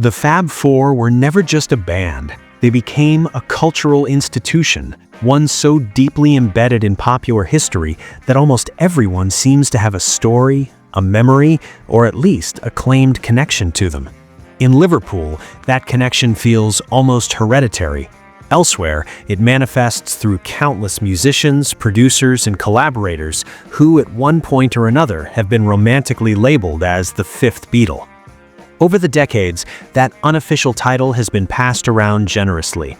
The Fab Four were never just a band. They became a cultural institution, one so deeply embedded in popular history that almost everyone seems to have a story, a memory, or at least a claimed connection to them. In Liverpool, that connection feels almost hereditary. Elsewhere, it manifests through countless musicians, producers, and collaborators who, at one point or another, have been romantically labeled as the fifth Beatle. Over the decades, that unofficial title has been passed around generously.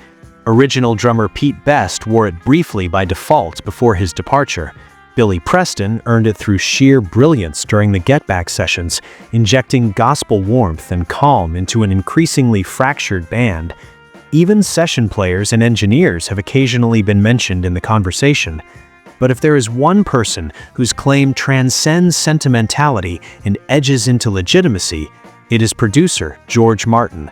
Original drummer Pete Best wore it briefly by default before his departure. Billy Preston earned it through sheer brilliance during the Get Back sessions, injecting gospel warmth and calm into an increasingly fractured band. Even session players and engineers have occasionally been mentioned in the conversation. But if there is one person whose claim transcends sentimentality and edges into legitimacy, it is producer George Martin.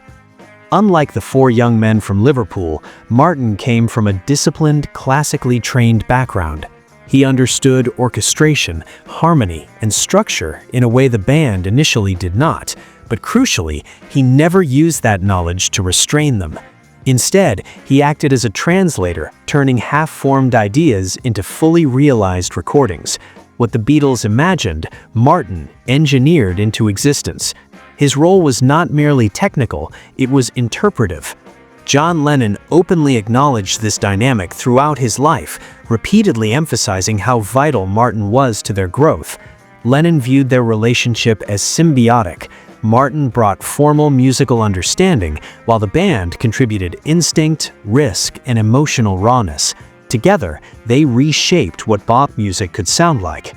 Unlike the four young men from Liverpool, Martin came from a disciplined, classically trained background. He understood orchestration, harmony, and structure in a way the band initially did not, but crucially, he never used that knowledge to restrain them. Instead, he acted as a translator, turning half-formed ideas into fully realized recordings. What the Beatles imagined, Martin engineered into existence. His role was not merely technical, it was interpretive. John Lennon openly acknowledged this dynamic throughout his life, repeatedly emphasizing how vital Martin was to their growth. Lennon viewed their relationship as symbiotic. Martin brought formal musical understanding, while the band contributed instinct, risk, and emotional rawness. Together, they reshaped what pop music could sound like.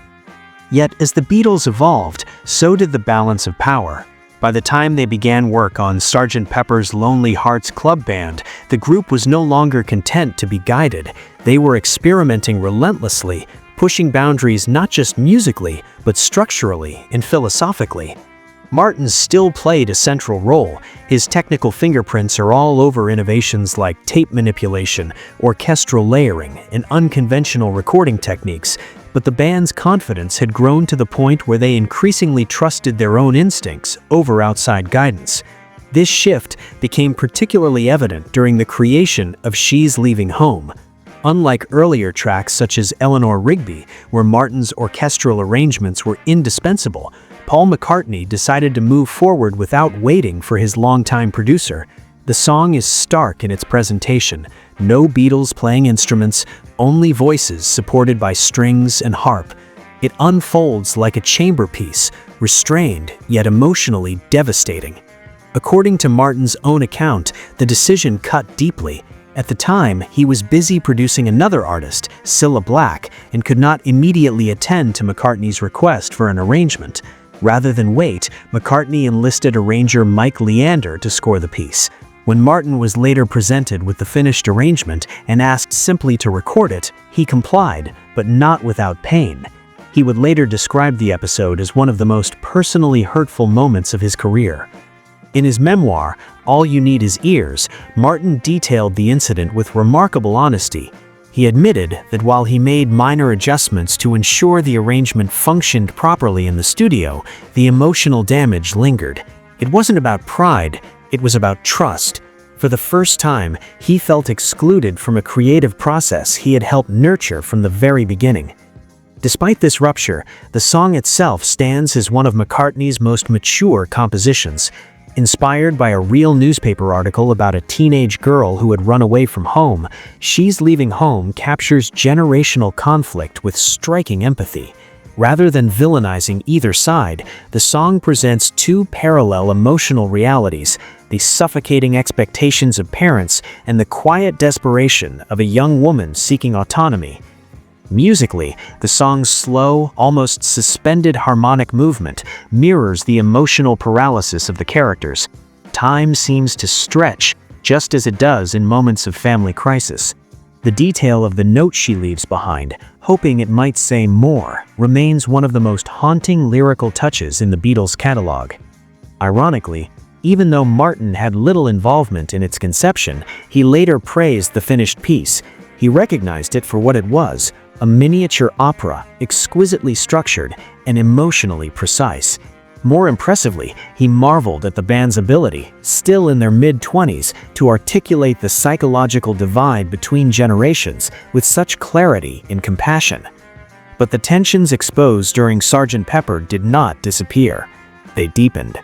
Yet, as the Beatles evolved, so did the balance of power. By the time they began work on Sgt. Pepper's Lonely Hearts Club Band, the group was no longer content to be guided. They were experimenting relentlessly, pushing boundaries not just musically, but structurally and philosophically. Martin still played a central role. His technical fingerprints are all over innovations like tape manipulation, orchestral layering, and unconventional recording techniques, but the band's confidence had grown to the point where they increasingly trusted their own instincts over outside guidance. This shift became particularly evident during the creation of She's Leaving Home. Unlike earlier tracks such as Eleanor Rigby, where Martin's orchestral arrangements were indispensable, Paul McCartney decided to move forward without waiting for his longtime producer. The song is stark in its presentation. No Beatles playing instruments, only voices supported by strings and harp. It unfolds like a chamber piece, restrained yet emotionally devastating. According to Martin's own account, the decision cut deeply. At the time, he was busy producing another artist, Cilla Black, and could not immediately attend to McCartney's request for an arrangement. Rather than wait, McCartney enlisted arranger Mike Leander to score the piece. When Martin was later presented with the finished arrangement and asked simply to record it, he complied, but not without pain. He would later describe the episode as one of the most personally hurtful moments of his career. In his memoir, All You Need Is Ears, Martin detailed the incident with remarkable honesty. He admitted that while he made minor adjustments to ensure the arrangement functioned properly in the studio, the emotional damage lingered. It wasn't about pride, it was about trust. For the first time, he felt excluded from a creative process he had helped nurture from the very beginning. Despite this rupture, the song itself stands as one of McCartney's most mature compositions. Inspired by a real newspaper article about a teenage girl who had run away from home, She's Leaving Home captures generational conflict with striking empathy. Rather than villainizing either side, the song presents two parallel emotional realities: the suffocating expectations of parents and the quiet desperation of a young woman seeking autonomy. Musically, the song's slow, almost suspended harmonic movement mirrors the emotional paralysis of the characters. Time seems to stretch, just as it does in moments of family crisis. The detail of the note she leaves behind, hoping it might say more, remains one of the most haunting lyrical touches in the Beatles' catalog. Ironically, even though Martin had little involvement in its conception, he later praised the finished piece. He recognized it for what it was: a miniature opera, exquisitely structured and emotionally precise. More impressively, he marveled at the band's ability, still in their mid-20s, to articulate the psychological divide between generations with such clarity and compassion. But the tensions exposed during Sgt. Pepper did not disappear. They deepened.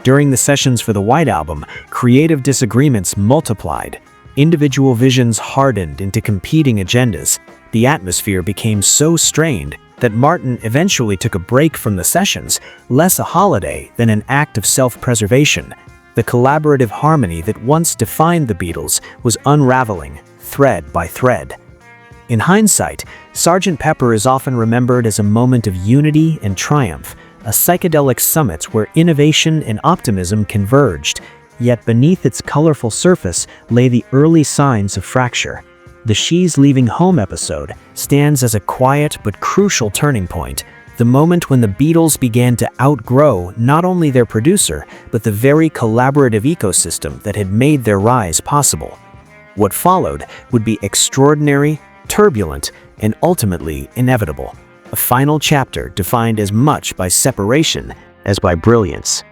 During the sessions for the White Album, creative disagreements multiplied. Individual visions hardened into competing agendas. The atmosphere became so strained that Martin eventually took a break from the sessions, less a holiday than an act of self-preservation. The collaborative harmony that once defined the Beatles was unraveling, thread by thread. In hindsight, Sgt. Pepper is often remembered as a moment of unity and triumph, a psychedelic summit where innovation and optimism converged, yet beneath its colorful surface lay the early signs of fracture. The She's Leaving Home episode stands as a quiet but crucial turning point, the moment when the Beatles began to outgrow not only their producer, but the very collaborative ecosystem that had made their rise possible. What followed would be extraordinary, turbulent, and ultimately inevitable. A final chapter defined as much by separation as by brilliance.